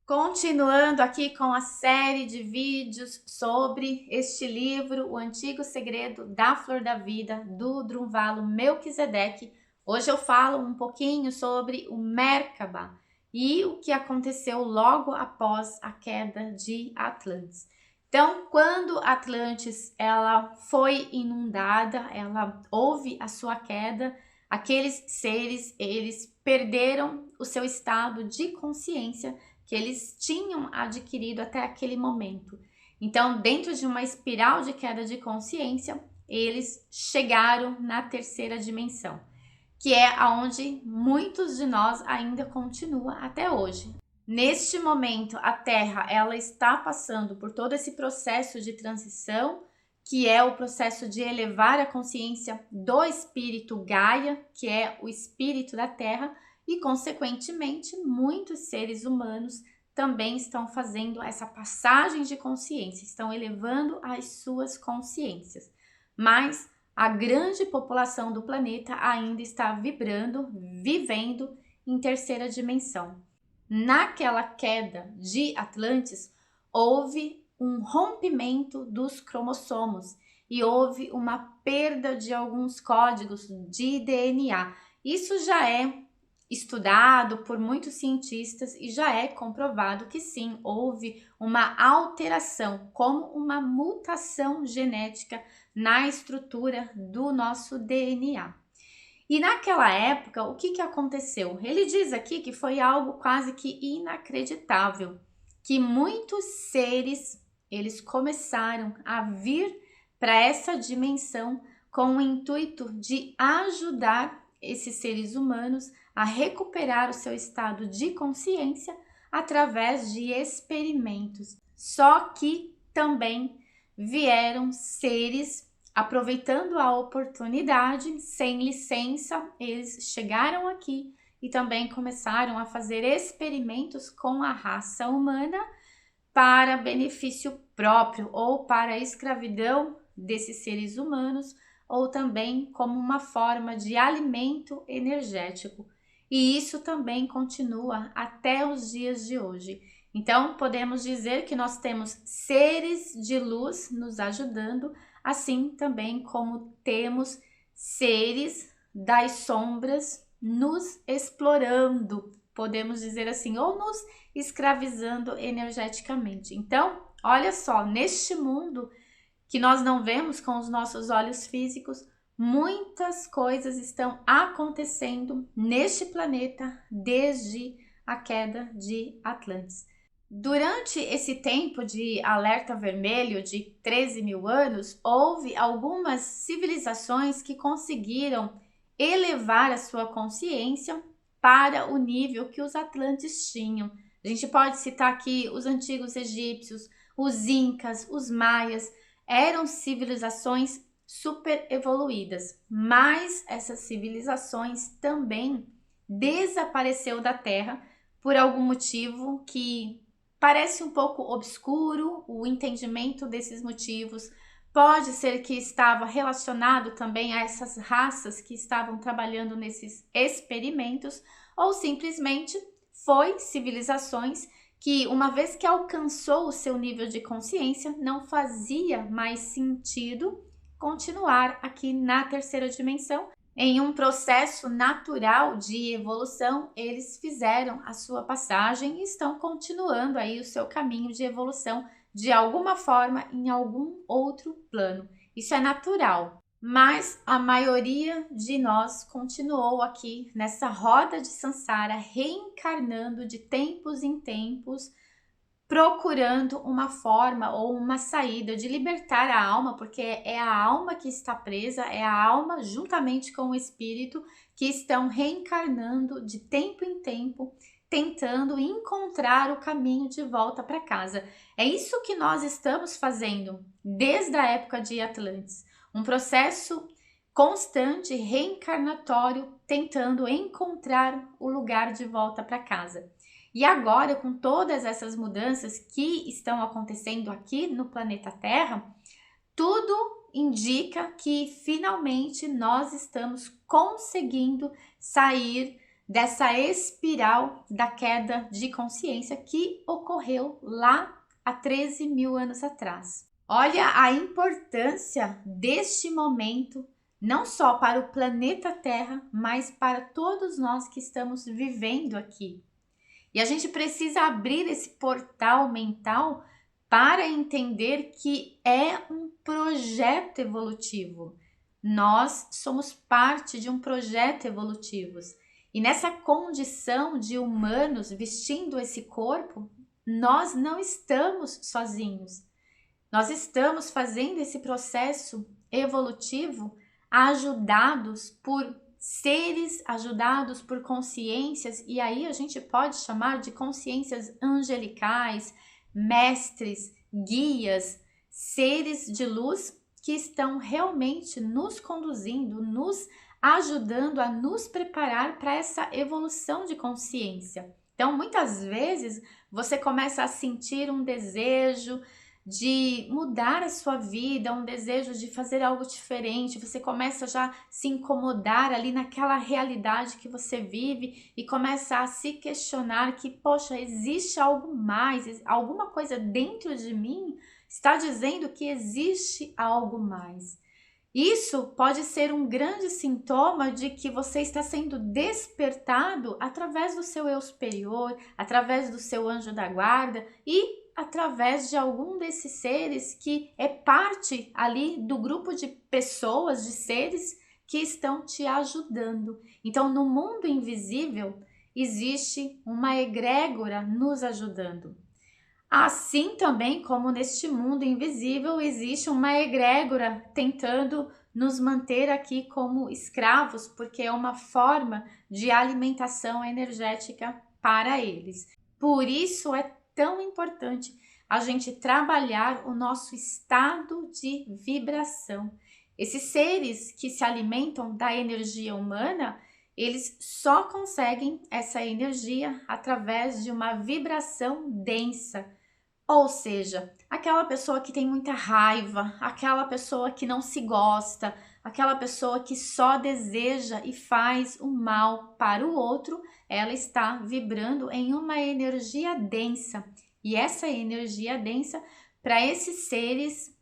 Continuando aqui com a série de vídeos sobre este livro, O Antigo Segredo da Flor da Vida, do Drunvalo Melquisedeque. Hoje eu falo um pouquinho sobre o Merkaba e o que aconteceu logo após a queda de Atlantis. Então, quando Atlantis ela foi inundada, ela houve a sua queda, aqueles seres, eles perderam o seu estado de consciência que eles tinham adquirido até aquele momento. Então, dentro de uma espiral de queda de consciência, eles chegaram na terceira dimensão, que é aonde muitos de nós ainda continua até hoje. Neste momento, a Terra ela está passando por todo esse processo de transição, que é o processo de elevar a consciência do espírito Gaia, que é o espírito da Terra, e, consequentemente, muitos seres humanos também estão fazendo essa passagem de consciência, estão elevando as suas consciências. Mas a grande população do planeta ainda está vibrando, vivendo em terceira dimensão. Naquela queda de Atlantis, houve um rompimento dos cromossomos e houve uma perda de alguns códigos de DNA. Isso já é estudado por muitos cientistas e já é comprovado que sim, houve uma alteração, como uma mutação genética na estrutura do nosso DNA. E naquela época, o que aconteceu? Ele diz aqui que foi algo quase que inacreditável, que muitos seres, eles começaram a vir para essa dimensão com o intuito de ajudar esses seres humanos a recuperar o seu estado de consciência através de experimentos. Só que também vieram seres aproveitando a oportunidade, sem licença, eles chegaram aqui e também começaram a fazer experimentos com a raça humana para benefício próprio ou para a escravidão desses seres humanos, ou também como uma forma de alimento energético. E isso também continua até os dias de hoje. Então, podemos dizer que nós temos seres de luz nos ajudando, assim também como temos seres das sombras nos explorando, podemos dizer assim, ou nos escravizando energeticamente. Então, olha só, neste mundo que nós não vemos com os nossos olhos físicos, muitas coisas estão acontecendo neste planeta desde a queda de Atlantis. Durante esse tempo de alerta vermelho de 13 mil anos, houve algumas civilizações que conseguiram elevar a sua consciência para o nível que os Atlantes tinham. A gente pode citar aqui os antigos egípcios, os incas, os maias, eram civilizações super evoluídas, mas essas civilizações também desapareceu da Terra por algum motivo que parece um pouco obscuro. O entendimento desses motivos pode ser que estava relacionado também a essas raças que estavam trabalhando nesses experimentos, ou simplesmente foi civilizações que, uma vez que alcançou o seu nível de consciência, não fazia mais sentido continuar aqui na terceira dimensão. Em um processo natural de evolução, eles fizeram a sua passagem e estão continuando aí o seu caminho de evolução de alguma forma em algum outro plano. Isso é natural. Mas a maioria de nós continuou aqui nessa roda de Sansara, reencarnando de tempos em tempos, procurando uma forma ou uma saída de libertar a alma, porque é a alma que está presa, é a alma juntamente com o espírito que estão reencarnando de tempo em tempo, tentando encontrar o caminho de volta para casa. É isso que nós estamos fazendo desde a época de Atlantis. Um processo constante, reencarnatório, tentando encontrar o lugar de volta para casa. E agora, com todas essas mudanças que estão acontecendo aqui no planeta Terra, tudo indica que finalmente nós estamos conseguindo sair dessa espiral da queda de consciência que ocorreu lá há 13 mil anos atrás. Olha a importância deste momento, não só para o planeta Terra, mas para todos nós que estamos vivendo aqui. E a gente precisa abrir esse portal mental para entender que é um projeto evolutivo. Nós somos parte de um projeto evolutivo. E nessa condição de humanos vestindo esse corpo, nós não estamos sozinhos. Nós estamos fazendo esse processo evolutivo ajudados por seres, ajudados por consciências, e aí a gente pode chamar de consciências angelicais, mestres, guias, seres de luz que estão realmente nos conduzindo, nos ajudando a nos preparar para essa evolução de consciência. Então, muitas vezes você começa a sentir um desejo de mudar a sua vida, um desejo de fazer algo diferente, você começa já a se incomodar ali naquela realidade que você vive e começa a se questionar que, poxa, existe algo mais, alguma coisa dentro de mim está dizendo que existe algo mais. Isso pode ser um grande sintoma de que você está sendo despertado através do seu eu superior, através do seu anjo da guarda e através de algum desses seres que é parte ali do grupo de pessoas, de seres que estão te ajudando. Então, no mundo invisível, existe uma egrégora nos ajudando. Assim também como neste mundo invisível, existe uma egrégora tentando nos manter aqui como escravos, porque é uma forma de alimentação energética para eles. Por isso é tão importante a gente trabalhar o nosso estado de vibração. Esses seres que se alimentam da energia humana, eles só conseguem essa energia através de uma vibração densa. Ou seja, aquela pessoa que tem muita raiva, aquela pessoa que não se gosta, aquela pessoa que só deseja e faz o mal para o outro, ela está vibrando em uma energia densa. E essa energia densa, para esses seres,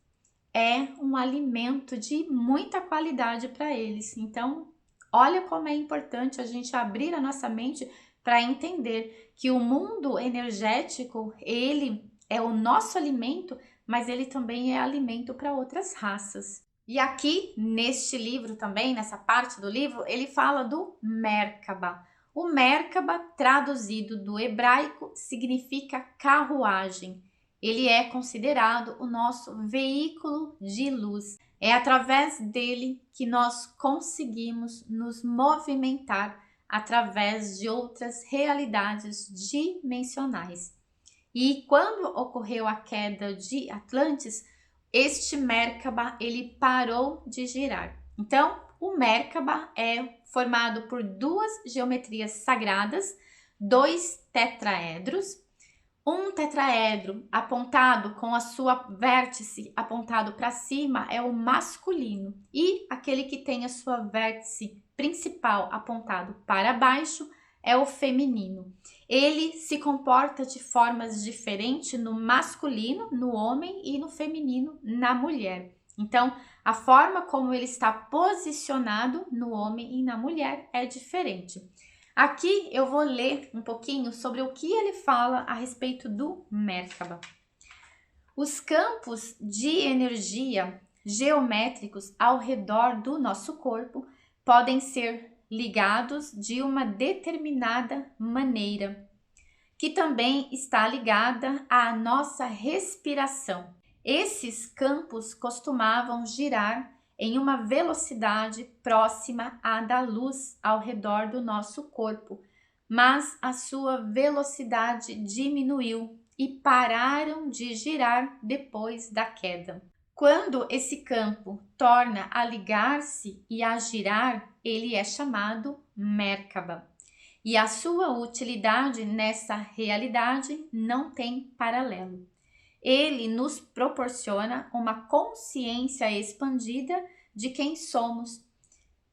é um alimento de muita qualidade para eles. Então, olha como é importante a gente abrir a nossa mente para entender que o mundo energético, ele é o nosso alimento, mas ele também é alimento para outras raças. E aqui, neste livro também, nessa parte do livro, ele fala do Merkaba. O Merkaba, traduzido do hebraico, significa carruagem. Ele é considerado o nosso veículo de luz. É através dele que nós conseguimos nos movimentar através de outras realidades dimensionais. E quando ocorreu a queda de Atlantis, este Merkaba ele parou de girar. Então, o Merkaba é formado por duas geometrias sagradas, dois tetraedros. Um tetraedro apontado com a sua vértice apontado para cima é o masculino e aquele que tem a sua vértice principal apontado para baixo é o feminino. Ele se comporta de formas diferentes no masculino, no homem, e no feminino, na mulher. Então, a forma como ele está posicionado no homem e na mulher é diferente. Aqui eu vou ler um pouquinho sobre o que ele fala a respeito do Merkaba. Os campos de energia geométricos ao redor do nosso corpo podem ser ligados de uma determinada maneira, que também está ligada à nossa respiração. Esses campos costumavam girar em uma velocidade próxima à da luz ao redor do nosso corpo, mas a sua velocidade diminuiu e pararam de girar depois da queda. Quando esse campo torna a ligar-se e a girar, ele é chamado Merkaba. E a sua utilidade nessa realidade não tem paralelo. Ele nos proporciona uma consciência expandida de quem somos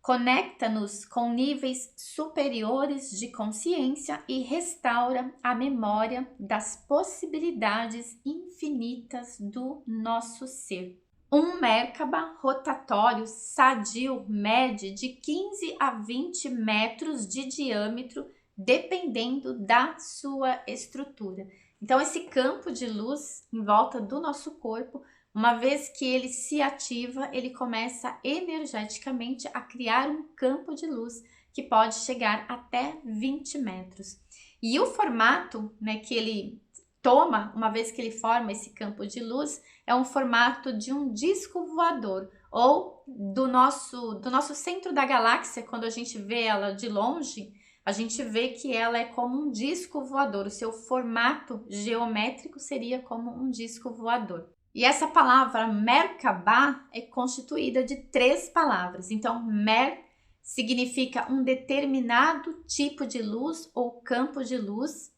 conecta-nos com níveis superiores de consciência e restaura a memória das possibilidades infinitas do nosso ser. Um Merkaba rotatório sadio mede de 15 a 20 metros de diâmetro, dependendo da sua estrutura. Então, esse campo de luz em volta do nosso corpo, uma vez que ele se ativa, ele começa energeticamente a criar um campo de luz que pode chegar até 20 metros. E o formato, né, que ele toma, uma vez que ele forma esse campo de luz, é um formato de um disco voador, ou do nosso centro da galáxia. Quando a gente vê ela de longe, a gente vê que ela é como um disco voador. O seu formato geométrico seria como um disco voador. E essa palavra Merkaba é constituída de 3 palavras. Então, Mer significa um determinado tipo de luz ou campo de luz.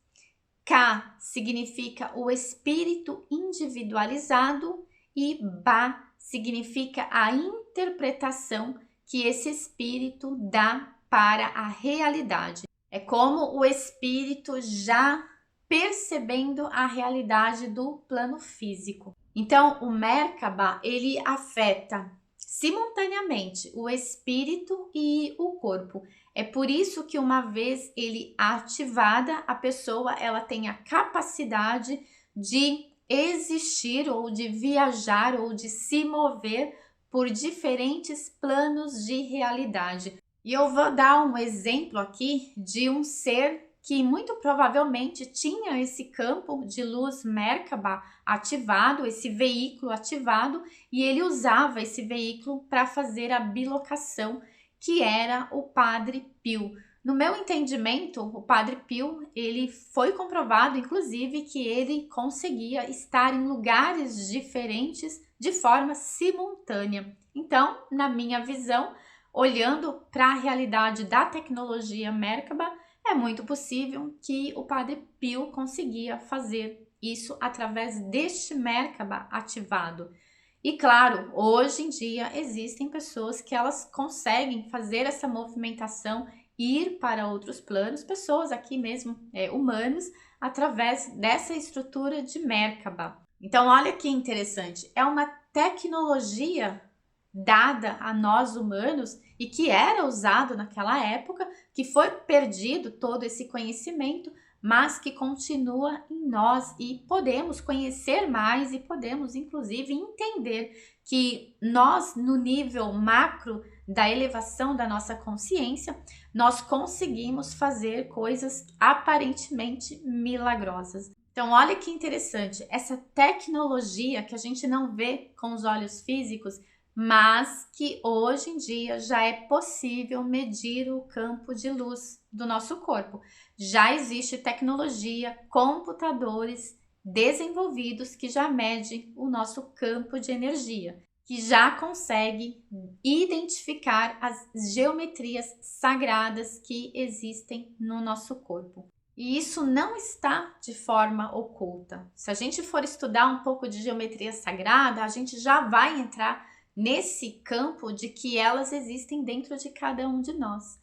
Ka significa o espírito individualizado e Ba significa a interpretação que esse espírito dá para a realidade. É como o espírito já percebendo a realidade do plano físico. Então, o Merkaba, ele afeta simultaneamente o espírito e o corpo. É por isso que uma vez ele ativada, a pessoa ela tem a capacidade de existir ou de viajar ou de se mover por diferentes planos de realidade. E eu vou dar um exemplo aqui de um ser que muito provavelmente tinha esse campo de luz Merkaba ativado, esse veículo ativado, e ele usava esse veículo para fazer a bilocação, que era o Padre Pio. No meu entendimento, o Padre Pio, ele foi comprovado, inclusive, que ele conseguia estar em lugares diferentes de forma simultânea. Então, na minha visão, olhando para a realidade da tecnologia Merkaba, é muito possível que o Padre Pio conseguia fazer isso através deste Merkaba ativado. E claro, hoje em dia existem pessoas que elas conseguem fazer essa movimentação, ir para outros planos, pessoas aqui mesmo, humanos, através dessa estrutura de Merkaba. Então, olha que interessante, é uma tecnologia dada a nós humanos e que era usado naquela época, que foi perdido todo esse conhecimento, mas que continua em nós e podemos conhecer mais e podemos inclusive entender que nós, no nível macro da elevação da nossa consciência, nós conseguimos fazer coisas aparentemente milagrosas. Então, olha que interessante, essa tecnologia que a gente não vê com os olhos físicos, mas que hoje em dia já é possível medir o campo de luz do nosso corpo. Já existe tecnologia, computadores desenvolvidos que já medem o nosso campo de energia, que já consegue identificar as geometrias sagradas que existem no nosso corpo. E isso não está de forma oculta. Se a gente for estudar um pouco de geometria sagrada, a gente já vai entrar nesse campo de que elas existem dentro de cada um de nós.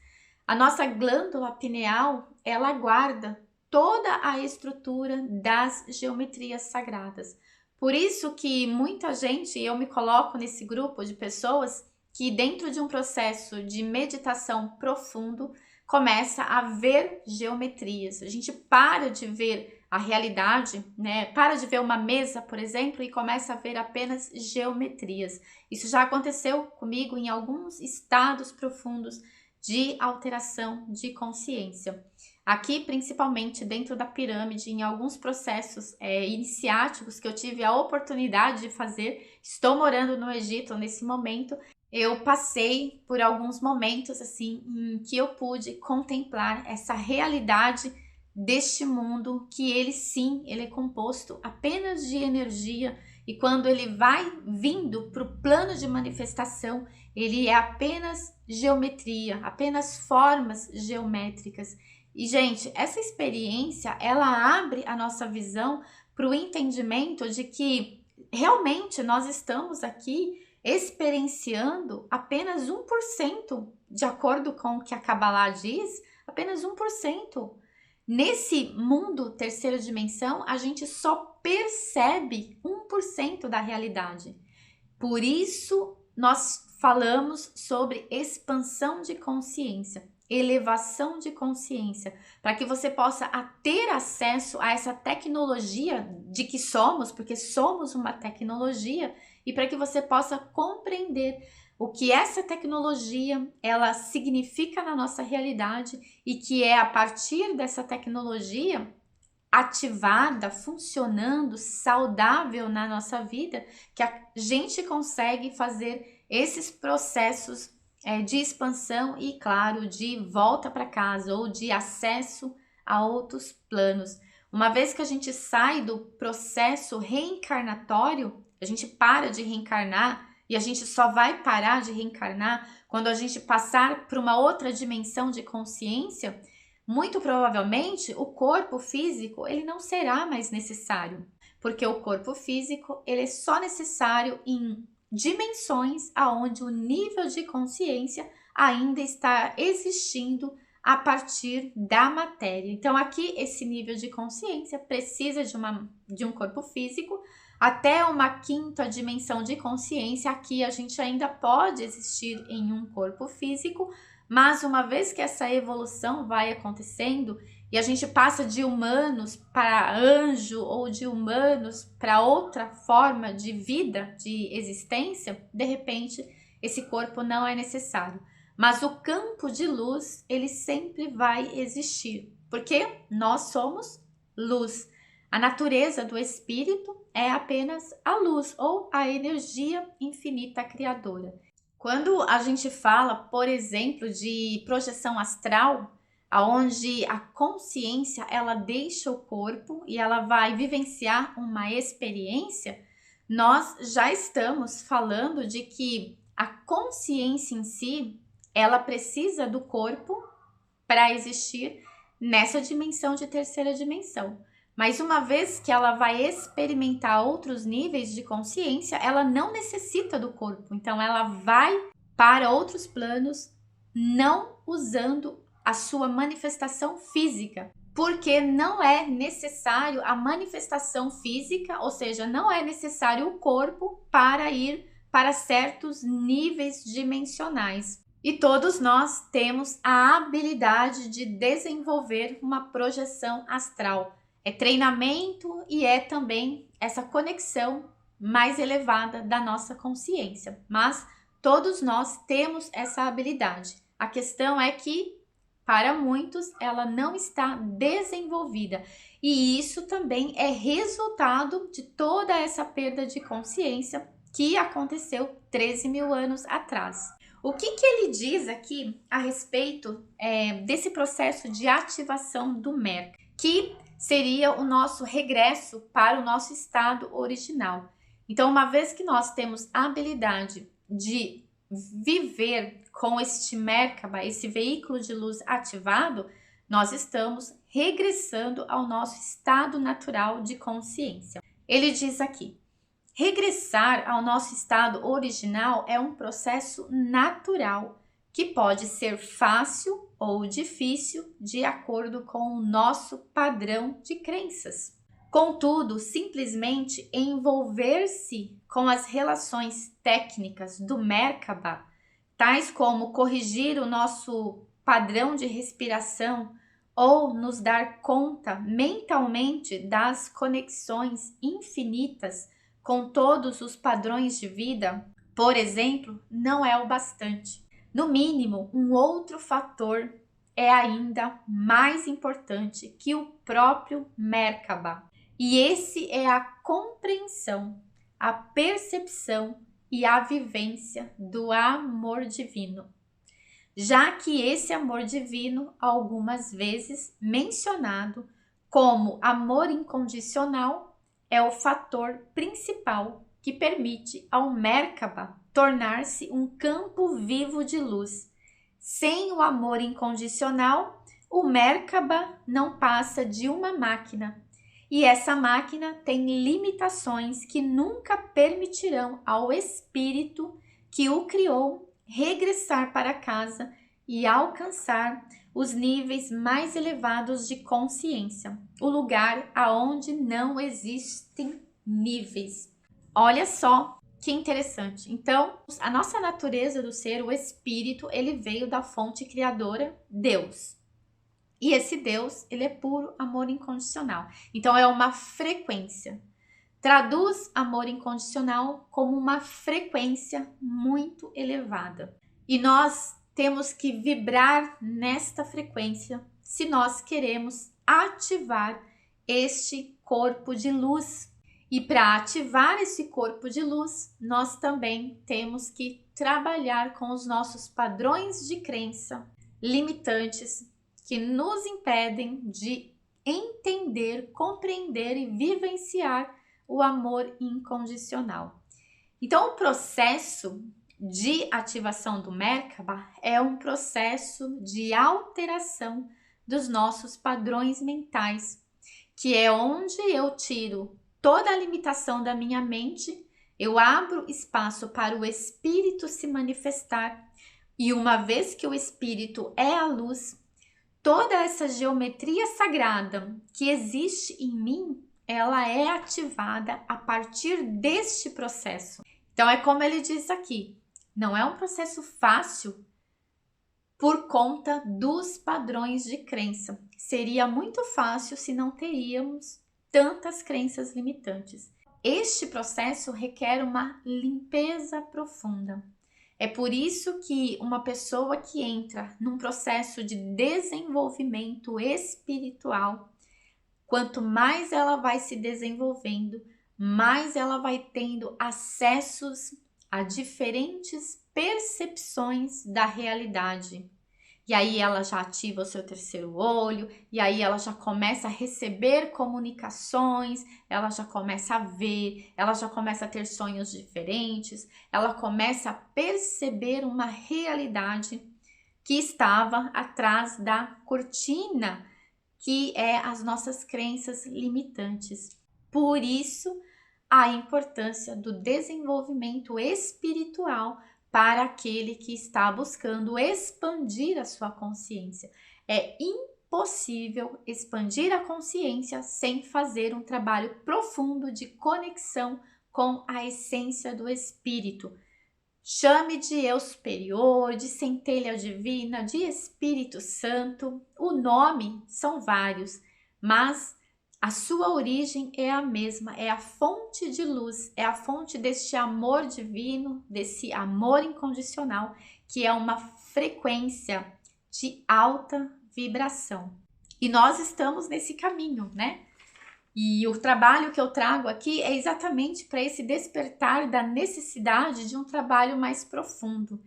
A nossa glândula pineal, ela guarda toda a estrutura das geometrias sagradas. Por isso que muita gente, eu me coloco nesse grupo de pessoas que dentro de um processo de meditação profundo, começa a ver geometrias. A gente para de ver a realidade, né? Para de ver uma mesa, por exemplo, e começa a ver apenas geometrias. Isso já aconteceu comigo em alguns estados profundos de alteração de consciência. Aqui, principalmente dentro da pirâmide, em alguns processos iniciáticos que eu tive a oportunidade de fazer, estou morando no Egito nesse momento, eu passei por alguns momentos assim em que eu pude contemplar essa realidade deste mundo, que ele sim, ele é composto apenas de energia, e quando ele vai vindo para o plano de manifestação, ele é apenas geometria, apenas formas geométricas. E gente, essa experiência, ela abre a nossa visão para o entendimento de que realmente nós estamos aqui experienciando apenas 1%, de acordo com o que a Kabbalah diz, apenas 1%. Nesse mundo terceira dimensão, a gente só percebe 1% da realidade. Por isso, nós falamos sobre expansão de consciência, elevação de consciência, para que você possa ter acesso a essa tecnologia de que somos, porque somos uma tecnologia, e para que você possa compreender o que essa tecnologia ela significa na nossa realidade e que é a partir dessa tecnologia ativada, funcionando, saudável na nossa vida, que a gente consegue fazer esses processos de expansão e, claro, de volta para casa ou de acesso a outros planos. Uma vez que a gente sai do processo reencarnatório, a gente para de reencarnar e a gente só vai parar de reencarnar quando a gente passar para uma outra dimensão de consciência. Muito provavelmente o corpo físico ele não será mais necessário, porque o corpo físico ele é só necessário em dimensões aonde o nível de consciência ainda está existindo a partir da matéria. Então aqui esse nível de consciência precisa de um corpo físico. Até uma quinta dimensão de consciência, aqui a gente ainda pode existir em um corpo físico, mas uma vez que essa evolução vai acontecendo e a gente passa de humanos para anjo ou de humanos para outra forma de vida, de existência, de repente esse corpo não é necessário. Mas o campo de luz, ele sempre vai existir, porque nós somos luz. A natureza do espírito é apenas a luz ou a energia infinita criadora. Quando a gente fala, por exemplo, de projeção astral, aonde a consciência ela deixa o corpo e ela vai vivenciar uma experiência, nós já estamos falando de que a consciência em si, ela precisa do corpo para existir nessa dimensão de terceira dimensão. Mas uma vez que ela vai experimentar outros níveis de consciência, ela não necessita do corpo. Então ela vai para outros planos, não usando a sua manifestação física, porque não é necessário a manifestação física, ou seja, não é necessário o corpo para ir para certos níveis dimensionais. E todos nós temos a habilidade de desenvolver uma projeção astral. É treinamento e é também essa conexão mais elevada da nossa consciência. Mas todos nós temos essa habilidade. A questão é que, para muitos, ela não está desenvolvida. E isso também é resultado de toda essa perda de consciência que aconteceu 13 mil anos atrás. O que ele diz aqui a respeito desse processo de ativação do Merkaba, que seria o nosso regresso para o nosso estado original. Então, uma vez que nós temos a habilidade de viver com este Merkaba, esse veículo de luz ativado, nós estamos regressando ao nosso estado natural de consciência. Ele diz aqui: regressar ao nosso estado original é um processo natural que pode ser fácil ou difícil de acordo com o nosso padrão de crenças. Contudo, simplesmente envolver-se com as relações técnicas do Merkaba, tais como corrigir o nosso padrão de respiração ou nos dar conta mentalmente das conexões infinitas com todos os padrões de vida, por exemplo, não é o bastante. No mínimo, um outro fator é ainda mais importante que o próprio Merkaba. E esse é a compreensão, a percepção e a vivência do amor divino. Já que esse amor divino, algumas vezes mencionado como amor incondicional, é o fator principal que permite ao Merkaba tornar-se um campo vivo de luz. Sem o amor incondicional, o Merkaba não passa de uma máquina. E essa máquina tem limitações que nunca permitirão ao espírito que o criou regressar para casa e alcançar os níveis mais elevados de consciência, o lugar aonde não existem níveis. Olha só que interessante. Então, a nossa natureza do ser, o espírito, ele veio da fonte criadora, Deus. E esse Deus, ele é puro amor incondicional. Então, é uma frequência. Traduz amor incondicional como uma frequência muito elevada. E nós temos que vibrar nesta frequência se nós queremos ativar este corpo de luz. E para ativar esse corpo de luz, nós também temos que trabalhar com os nossos padrões de crença limitantes que nos impedem de entender, compreender e vivenciar o amor incondicional. Então, o processo de ativação do Merkaba é um processo de alteração dos nossos padrões mentais, que é onde eu tiro toda a limitação da minha mente, eu abro espaço para o espírito se manifestar, e uma vez que o espírito é a luz, toda essa geometria sagrada que existe em mim, ela é ativada a partir deste processo. Então é como ele diz aqui, não é um processo fácil por conta dos padrões de crença. Seria muito fácil se não teríamos tantas crenças limitantes. Este processo requer uma limpeza profunda. É por isso que uma pessoa que entra num processo de desenvolvimento espiritual, quanto mais ela vai se desenvolvendo, mais ela vai tendo acessos a diferentes percepções da realidade. E aí ela já ativa o seu terceiro olho, e aí ela já começa a receber comunicações, ela já começa a ver, ela já começa a ter sonhos diferentes, ela começa a perceber uma realidade que estava atrás da cortina, que é as nossas crenças limitantes. Por isso, a importância do desenvolvimento espiritual para aquele que está buscando expandir a sua consciência. É impossível expandir a consciência sem fazer um trabalho profundo de conexão com a essência do espírito. Chame de eu superior, de centelha divina, de Espírito Santo. O nome são vários, mas a sua origem é a mesma, é a fonte de luz, é a fonte deste amor divino, desse amor incondicional, que é uma frequência de alta vibração. E nós estamos nesse caminho, né? E o trabalho que eu trago aqui é exatamente para esse despertar da necessidade de um trabalho mais profundo.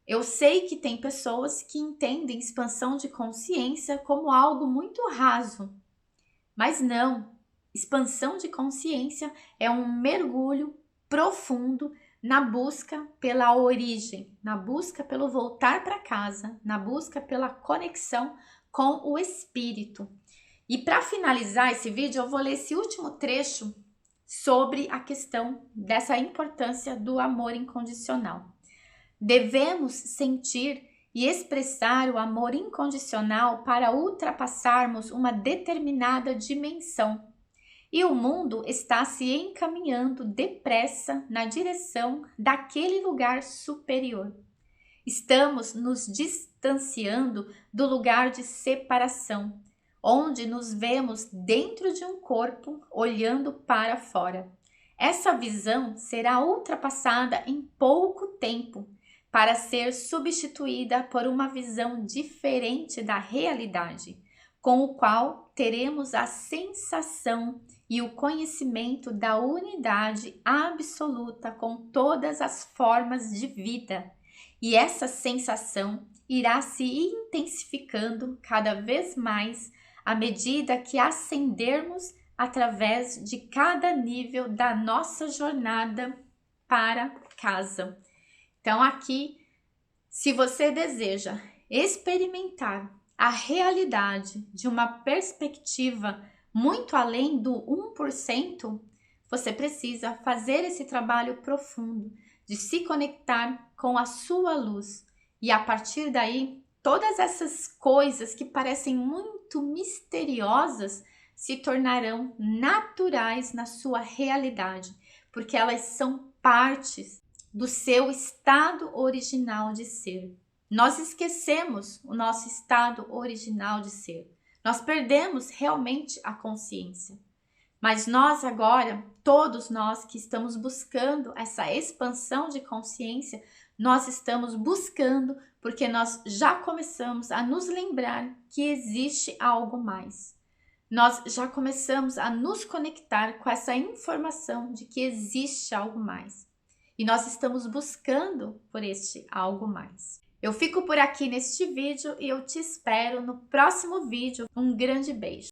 Eu sei que tem pessoas que entendem expansão de consciência como algo muito raso, mas não. Expansão de consciência é um mergulho profundo na busca pela origem, na busca pelo voltar para casa, na busca pela conexão com o espírito. E para finalizar esse vídeo, eu vou ler esse último trecho sobre a questão dessa importância do amor incondicional. Devemos sentir e expressar o amor incondicional para ultrapassarmos uma determinada dimensão. E o mundo está se encaminhando depressa na direção daquele lugar superior. Estamos nos distanciando do lugar de separação, onde nos vemos dentro de um corpo olhando para fora. Essa visão será ultrapassada em pouco tempo, para ser substituída por uma visão diferente da realidade, com o qual teremos a sensação e o conhecimento da unidade absoluta com todas as formas de vida. E essa sensação irá se intensificando cada vez mais à medida que ascendermos através de cada nível da nossa jornada para casa. Então aqui, se você deseja experimentar a realidade de uma perspectiva muito além do 1%, você precisa fazer esse trabalho profundo de se conectar com a sua luz. E a partir daí, todas essas coisas que parecem muito misteriosas se tornarão naturais na sua realidade, porque elas são partes do seu estado original de ser. Nós esquecemos o nosso estado original de ser. Nós perdemos realmente a consciência. Mas nós agora, todos nós que estamos buscando essa expansão de consciência, nós estamos buscando porque nós já começamos a nos lembrar que existe algo mais. Nós já começamos a nos conectar com essa informação de que existe algo mais. E nós estamos buscando por este algo mais. Eu fico por aqui neste vídeo e eu te espero no próximo vídeo. Um grande beijo!